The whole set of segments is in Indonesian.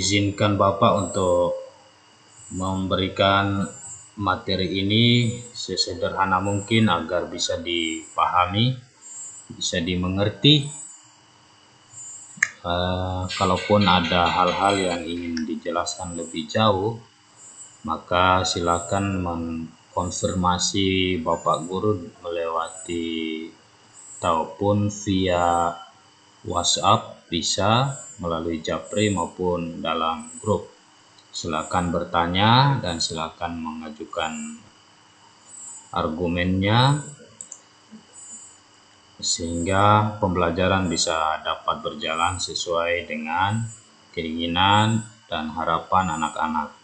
Izinkan Bapak untuk memberikan materi ini sesederhana mungkin agar bisa dipahami, bisa dimengerti. Kalaupun ada hal-hal yang ingin dijelaskan lebih jauh, maka silakan mengkonfirmasi Bapak Guru melewati ataupun via WhatsApp, bisa melalui Japri maupun dalam grup. Silakan bertanya dan silakan mengajukan argumennya sehingga pembelajaran bisa dapat berjalan sesuai dengan keinginan dan harapan anak-anak.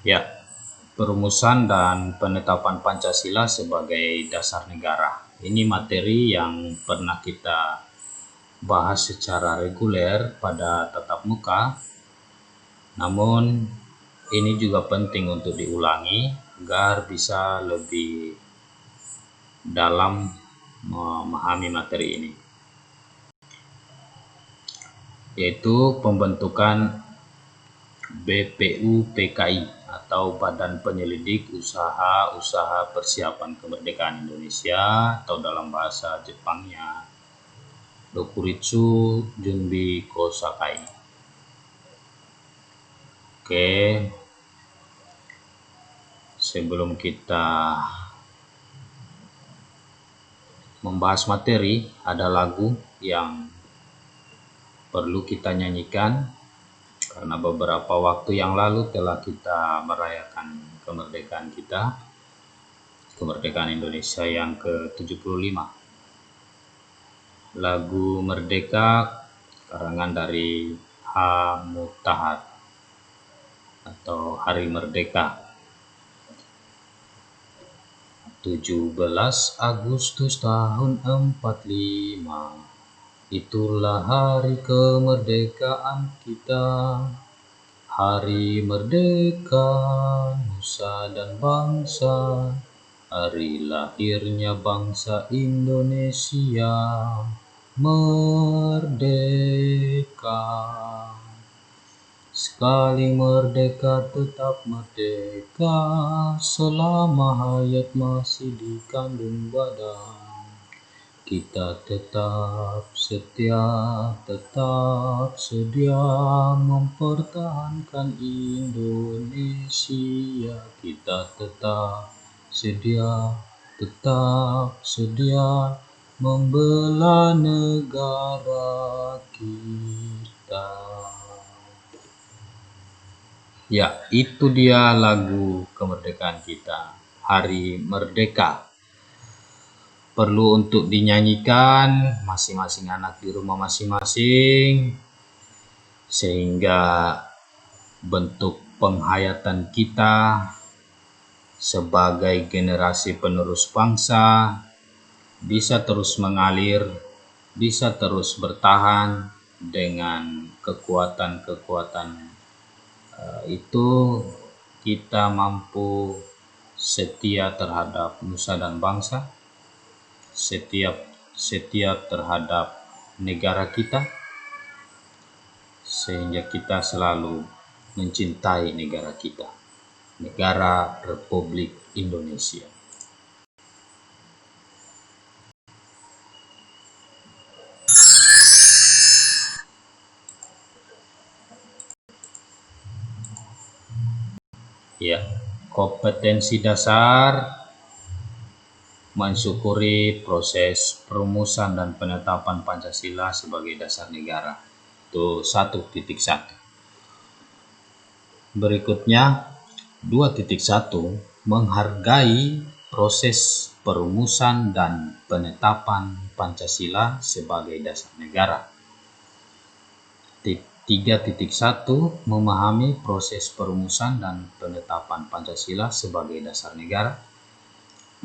Ya, perumusan dan penetapan Pancasila sebagai dasar negara. Ini materi yang pernah kita bahas secara reguler pada tatap muka. Namun ini juga penting untuk diulangi agar bisa lebih dalam memahami materi ini, yaitu pembentukan BPUPKI atau Badan Penyelidik Usaha Persiapan Kemerdekaan Indonesia, atau dalam bahasa Jepangnya Dokuritsu Junbi Kosakai. Oke, sebelum kita membahas materi, ada lagu yang perlu kita nyanyikan karena beberapa waktu yang lalu telah kita merayakan kemerdekaan kita, kemerdekaan Indonesia yang ke-75. Lagu Merdeka karangan dari H. Mutahar atau Hari Merdeka. 17 Agustus tahun 45, itulah hari kemerdekaan kita. Hari merdeka nusa dan bangsa, hari lahirnya bangsa Indonesia merdeka. Sekali merdeka tetap merdeka, selama hayat masih di kandung badan. Kita tetap setia, tetap sedia mempertahankan Indonesia. Kita tetap sedia membela negara kita. Ya, itu dia lagu kemerdekaan kita, Hari Merdeka. Perlu untuk dinyanyikan masing-masing anak di rumah masing-masing, sehingga bentuk penghayatan kita sebagai generasi penerus bangsa bisa terus mengalir, bisa terus bertahan dengan kekuatan-kekuatan itu. Kita mampu setia terhadap nusa dan bangsa, setiap terhadap negara kita, sehingga kita selalu mencintai negara kita, negara Republik Indonesia. Ya, kompetensi dasar mensyukuri proses perumusan dan penetapan Pancasila sebagai dasar negara. Itu 1.1. Berikutnya 2.1, menghargai proses perumusan dan penetapan Pancasila sebagai dasar negara. 3.1, memahami proses perumusan dan penetapan Pancasila sebagai dasar negara.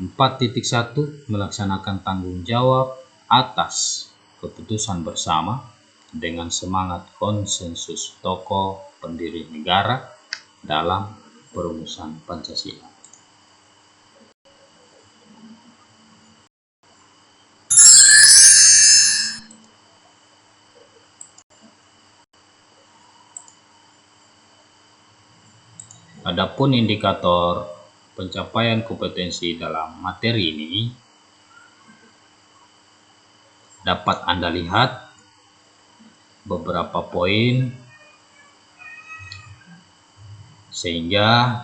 4.1, melaksanakan tanggung jawab atas keputusan bersama dengan semangat konsensus tokoh pendiri negara dalam perumusan Pancasila. Adapun indikator pencapaian kompetensi dalam materi ini dapat Anda lihat beberapa poin sehingga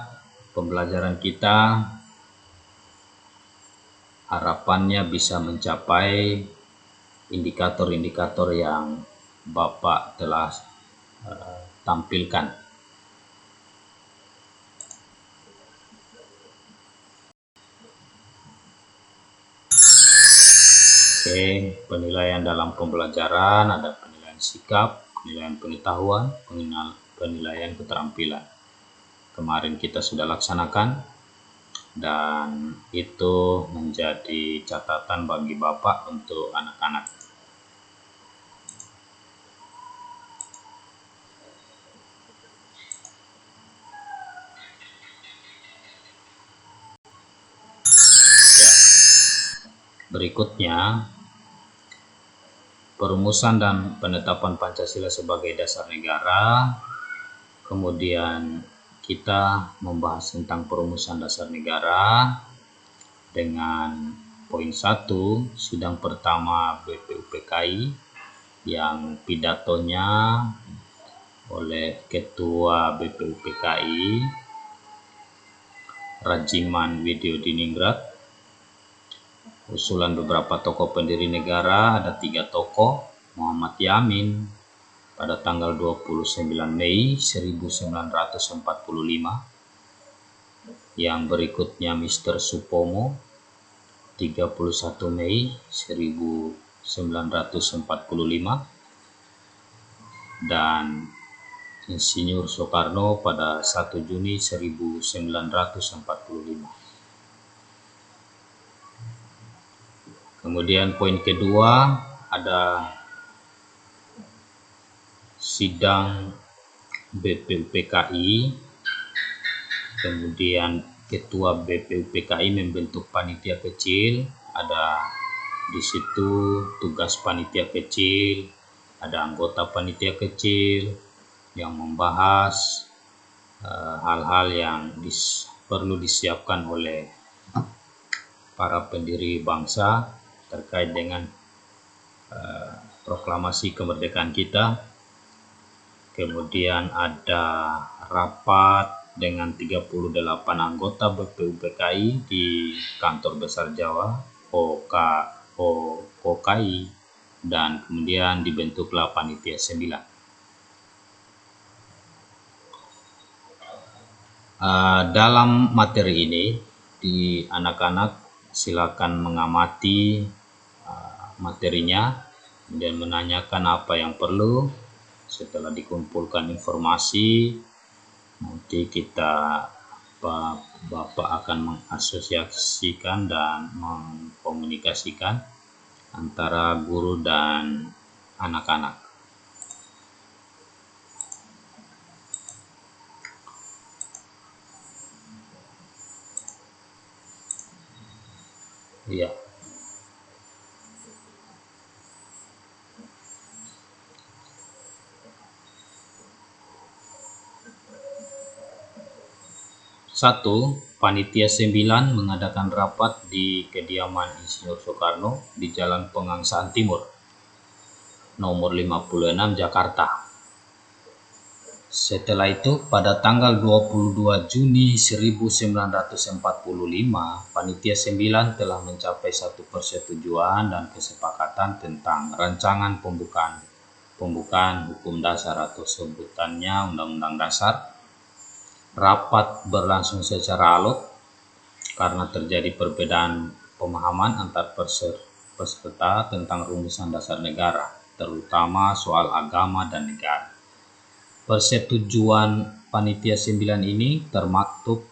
pembelajaran kita harapannya bisa mencapai indikator-indikator yang Bapak telah tampilkan. Oke, penilaian dalam pembelajaran ada penilaian sikap, penilaian pengetahuan, penilaian keterampilan. Kemarin kita sudah laksanakan dan itu menjadi catatan bagi Bapak untuk anak-anak. Ya. Berikutnya, perumusan dan penetapan Pancasila sebagai dasar negara. Kemudian kita membahas tentang perumusan dasar negara dengan poin 1, sidang pertama BPUPKI yang pidatonya oleh Ketua BPUPKI Rajiman Widyodiningrat. Usulan beberapa tokoh pendiri negara, ada 3 tokoh. Muhammad Yamin pada tanggal 29 Mei 1945. Yang berikutnya Mr. Supomo 31 Mei 1945 dan Insinyur Soekarno pada 1 Juni 1945. Kemudian poin kedua ada sidang BPUPKI, kemudian Ketua BPUPKI membentuk panitia kecil, ada di situ tugas panitia kecil, ada anggota panitia kecil yang membahas hal-hal yang perlu disiapkan oleh para pendiri bangsa terkait dengan proklamasi kemerdekaan kita. Kemudian ada rapat dengan 38 anggota BPUPKI di Kantor Besar Jawa OKI dan kemudian dibentuklah panitia 9. Dalam materi ini di anak-anak silakan mengamati materinya dan menanyakan apa yang perlu. Setelah dikumpulkan informasi, nanti Bapak akan mengasosiasikan dan mengkomunikasikan antara guru dan anak-anak. Iya. Satu, Panitia 9 mengadakan rapat di kediaman Insinyur Soekarno di Jalan Pengangsaan Timur, nomor 56 Jakarta. Setelah itu, pada tanggal 22 Juni 1945, Panitia 9 telah mencapai satu persetujuan dan kesepakatan tentang rancangan pembukaan hukum dasar atau sebutannya Undang-Undang Dasar. Rapat berlangsung secara alot karena terjadi perbedaan pemahaman antar peserta tentang rumusan dasar negara, terutama soal agama dan negara. Persetujuan Panitia 9 ini termaktub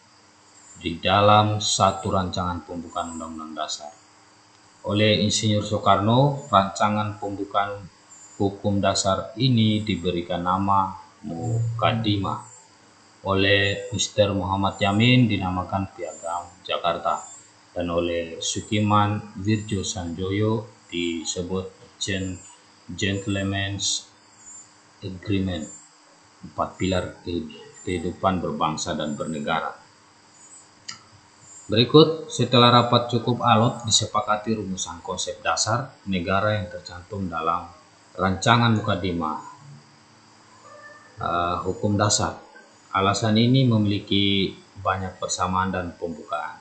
di dalam satu rancangan pembukaan Undang-Undang Dasar. Oleh Insinyur Soekarno, rancangan pembukaan hukum dasar ini diberikan nama Mukaddimah. Oleh Mr. Muhammad Yamin dinamakan Piagam Jakarta, dan oleh Sukiman Wirjosanjoyo disebut Gentleman's Agreement, 4 pilar kehidupan berbangsa dan bernegara. Berikut, setelah rapat cukup alot, disepakati rumusan konsep dasar negara yang tercantum dalam rancangan Mukadimah Hukum Dasar. Alasan ini memiliki banyak persamaan dan pembukaan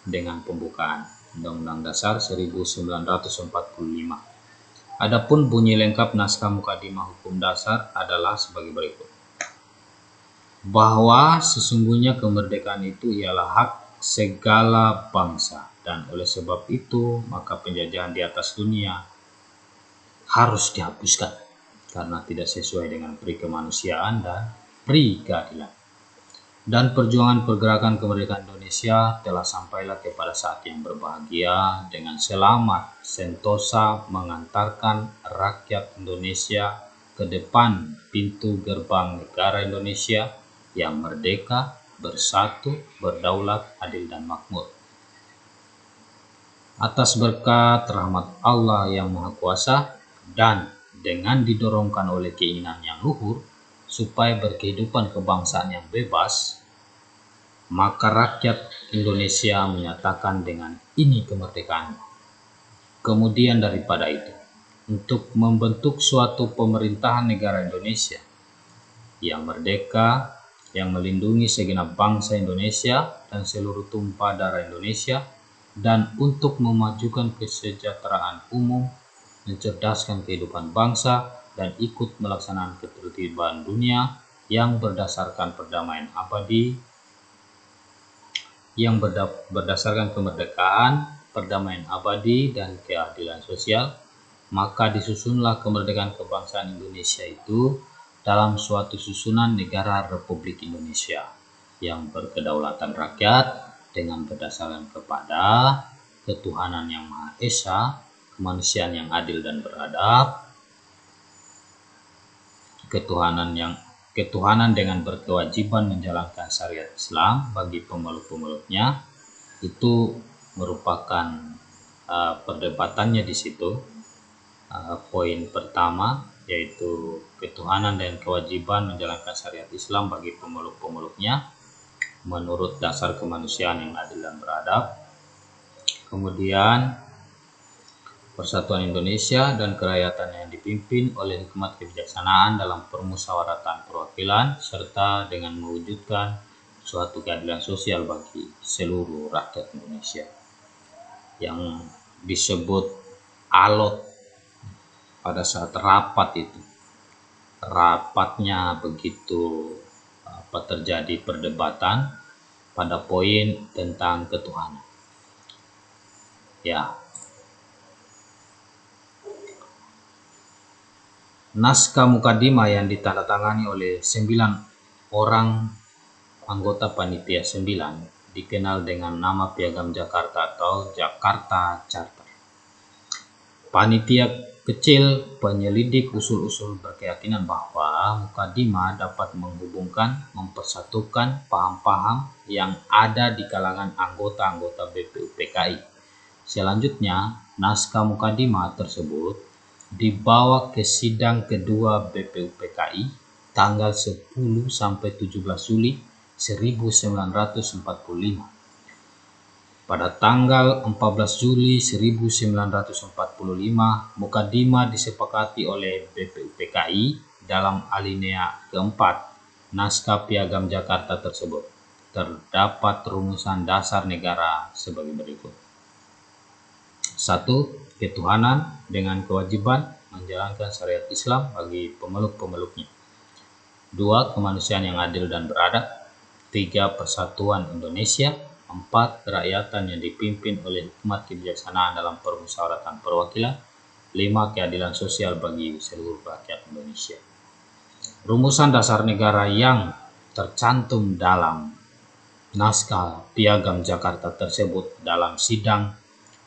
dengan pembukaan Undang-Undang Dasar 1945. Adapun bunyi lengkap naskah Mukadimah Hukum Dasar adalah sebagai berikut. Bahwa sesungguhnya kemerdekaan itu ialah hak segala bangsa, dan oleh sebab itu maka penjajahan di atas dunia harus dihapuskan karena tidak sesuai dengan peri kemanusiaan dan peri keadilan. Dan perjuangan pergerakan kemerdekaan Indonesia telah sampailah kepada saat yang berbahagia dengan selamat sentosa mengantarkan rakyat Indonesia ke depan pintu gerbang negara Indonesia yang merdeka, bersatu, berdaulat, adil dan makmur. Atas berkat rahmat Allah yang Maha Kuasa dan dengan didorongkan oleh keinginan yang luhur supaya berkehidupan kebangsaan yang bebas, maka rakyat Indonesia menyatakan dengan ini kemerdekaan. Kemudian daripada itu, untuk membentuk suatu pemerintahan negara Indonesia yang merdeka, yang melindungi segenap bangsa Indonesia dan seluruh tumpah darah Indonesia, dan untuk memajukan kesejahteraan umum, mencerdaskan kehidupan bangsa, dan ikut melaksanakan ketertiban dunia yang berdasarkan perdamaian abadi, yang berdasarkan kemerdekaan, perdamaian abadi, dan keadilan sosial, maka disusunlah kemerdekaan kebangsaan Indonesia itu dalam suatu susunan negara Republik Indonesia yang berkedaulatan rakyat dengan berdasarkan kepada ketuhanan yang Maha Esa, kemanusiaan yang adil dan beradab, ketuhanan dengan berkewajiban menjalankan syariat Islam bagi pemeluk-pemeluknya. Itu merupakan perdebatannya di situ. Poin pertama yaitu ketuhanan dan kewajiban menjalankan syariat Islam bagi pemeluk-pemeluknya menurut dasar kemanusiaan yang adil dan beradab. Kemudian persatuan Indonesia dan kerakyatan yang dipimpin oleh hikmat kebijaksanaan dalam permusyawaratan perwakilan serta dengan mewujudkan suatu keadilan sosial bagi seluruh rakyat Indonesia. Yang disebut alot pada saat rapat itu, rapatnya begitu terjadi perdebatan pada poin tentang ketuhanan. Ya, naskah Mukadimah yang ditandatangani oleh 9 orang anggota panitia 9 dikenal dengan nama Piagam Jakarta atau Jakarta Charter. Panitia kecil penyelidik usul-usul berkeyakinan bahwa Mukadimah dapat menghubungkan, mempersatukan paham-paham yang ada di kalangan anggota-anggota BPUPKI. Selanjutnya, naskah Mukadimah tersebut dibawa ke sidang kedua BPUPKI tanggal 10 sampai 17 Juli 1945. Pada tanggal 14 Juli 1945, Mukadimah disepakati oleh BPUPKI dalam alinea keempat naskah Piagam Jakarta tersebut. Terdapat rumusan dasar negara sebagai berikut. 1. Ketuhanan dengan kewajiban menjalankan syariat Islam bagi pemeluk-pemeluknya. 2. Kemanusiaan yang adil dan beradab. 3. Persatuan Indonesia. 4. Kerakyatan yang dipimpin oleh hikmat kebijaksanaan dalam permusyawaratan perwakilan. 5. Keadilan sosial bagi seluruh rakyat Indonesia. Rumusan dasar negara yang tercantum dalam naskah Piagam Jakarta tersebut dalam sidang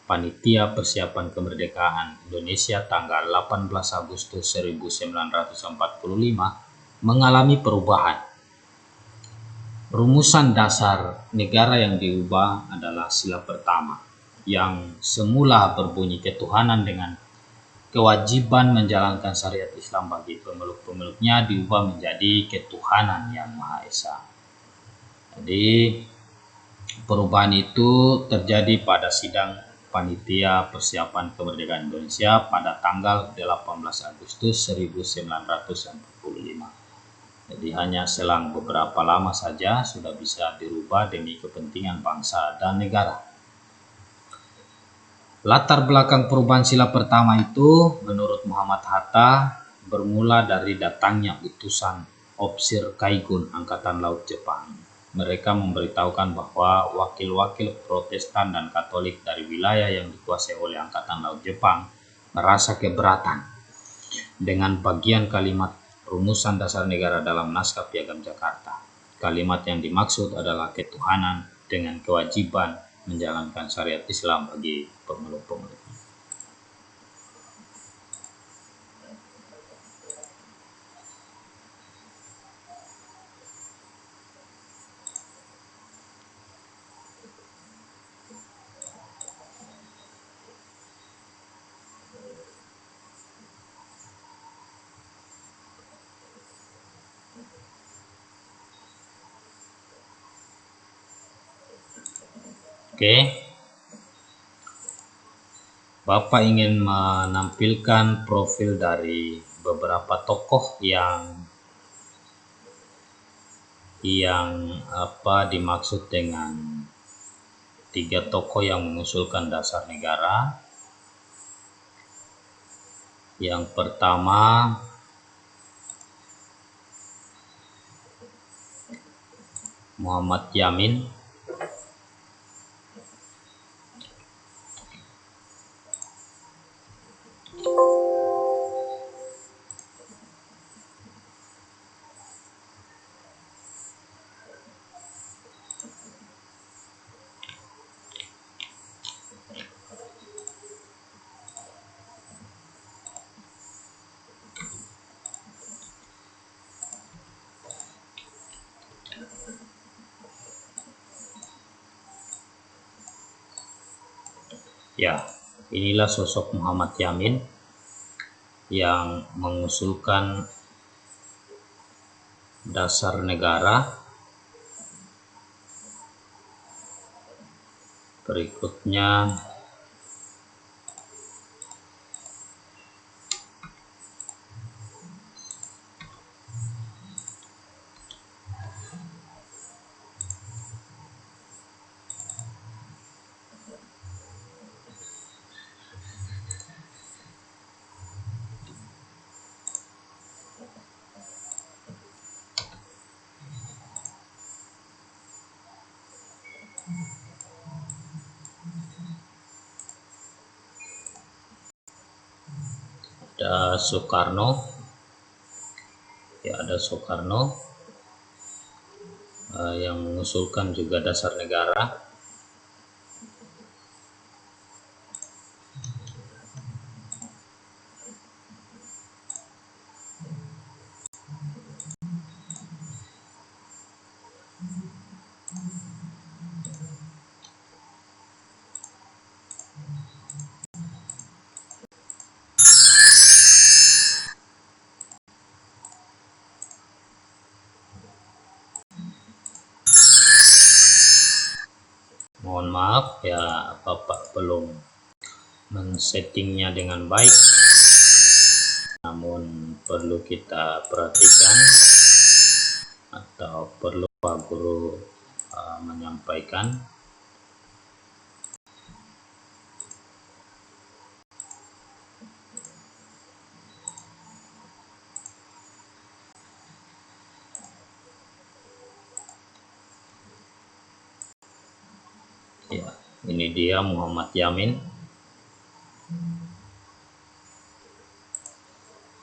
Panitia Persiapan Kemerdekaan Indonesia tanggal 18 Agustus 1945 mengalami perubahan. Rumusan dasar negara yang diubah adalah sila pertama, yang semula berbunyi ketuhanan dengan kewajiban menjalankan syariat Islam bagi pemeluk-pemeluknya diubah menjadi ketuhanan yang Maha Esa. Jadi perubahan itu terjadi pada sidang panitia persiapan kemerdekaan Indonesia pada tanggal 18 Agustus 1945. Jadi hanya selang beberapa lama saja sudah bisa dirubah demi kepentingan bangsa dan negara. Latar belakang perubahan sila pertama itu menurut Muhammad Hatta bermula dari datangnya utusan Opsir Kaigun Angkatan Laut Jepang. Mereka memberitahukan bahwa wakil-wakil Protestan dan Katolik dari wilayah yang dikuasai oleh Angkatan Laut Jepang merasa keberatan dengan bagian kalimat rumusan dasar negara dalam naskah Piagam Jakarta. Kalimat yang dimaksud adalah ketuhanan dengan kewajiban menjalankan syariat Islam bagi pemeluk-pemeluk. Oke. Bapak ingin menampilkan profil dari beberapa tokoh yang dimaksud dengan 3 tokoh yang mengusulkan dasar negara. Yang pertama Muhammad Yamin. Ya, inilah sosok Muhammad Yamin yang mengusulkan dasar negara. Berikutnya ada Soekarno. Ya, ada Soekarno yang mengusulkan juga dasar negara. Mohon maaf ya, Bapak belum men-settingnya dengan baik, namun perlu kita perhatikan atau perlu Pak Guru menyampaikan. Ya, ini dia Muhammad Yamin.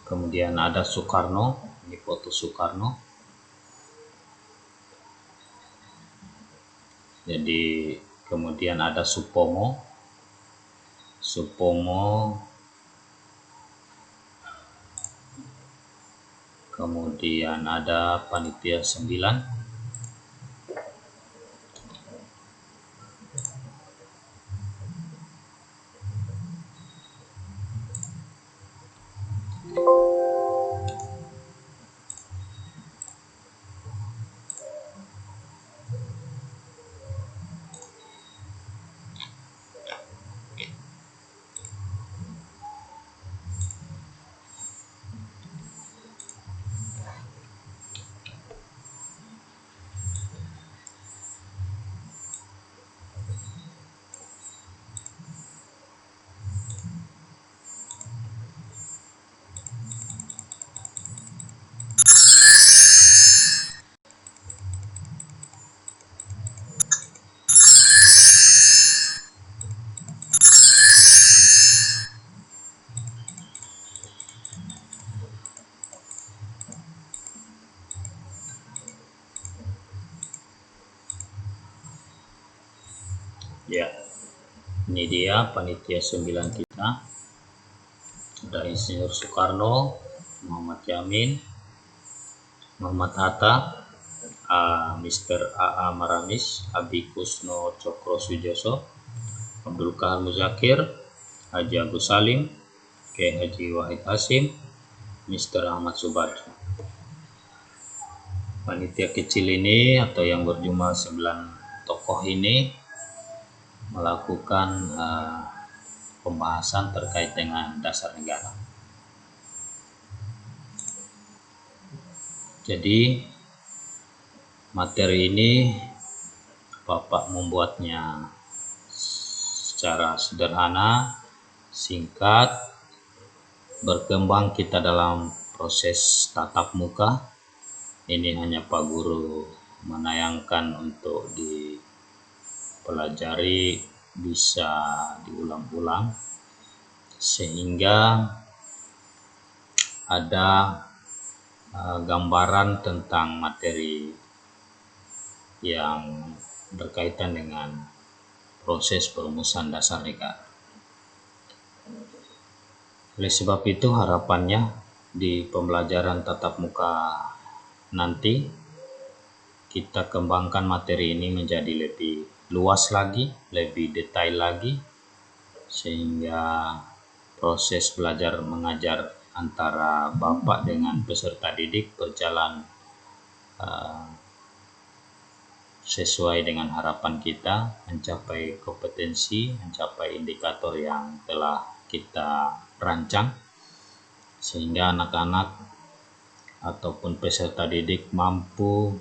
Kemudian ada Soekarno, ini foto Soekarno. Jadi kemudian ada Supomo. Kemudian ada Panitia 9. Ya, ini dia panitia 9 kita. Ada Insinyur Soekarno, Muhammad Yamin, Muhammad Hatta, Mr. A.A. Maramis, Abi Kusno Cokro Sujoso, Abdul Kahar Muzakir, Haji Agus Salim, K. Haji Wahid Hasim, Mr. Ahmad Subarjo. Panitia kecil ini atau yang berjumlah 9 tokoh ini melakukan pembahasan terkait dengan dasar negara. Jadi materi ini Bapak membuatnya secara sederhana, singkat, berkembang kita dalam proses tatap muka. Ini hanya Pak Guru menayangkan untuk dipelajari, bisa diulang-ulang sehingga ada gambaran tentang materi yang berkaitan dengan proses perumusan dasar negara. Oleh sebab itu harapannya di pembelajaran tatap muka nanti kita kembangkan materi ini menjadi lebih luas lagi, lebih detail lagi, sehingga proses belajar mengajar antara Bapak dengan peserta didik berjalan sesuai dengan harapan kita, mencapai kompetensi, mencapai indikator yang telah kita rancang, sehingga anak-anak ataupun peserta didik mampu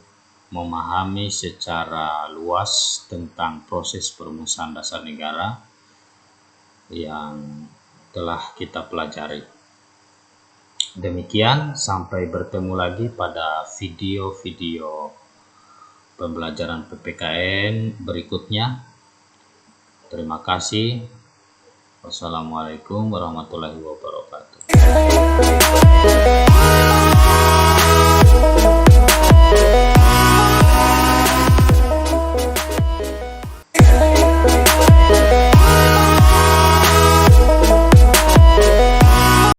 memahami secara luas tentang proses perumusan dasar negara yang telah kita pelajari. Demikian, sampai bertemu lagi pada video-video pembelajaran PPKN berikutnya. Terima kasih. Wassalamualaikum warahmatullahi wabarakatuh.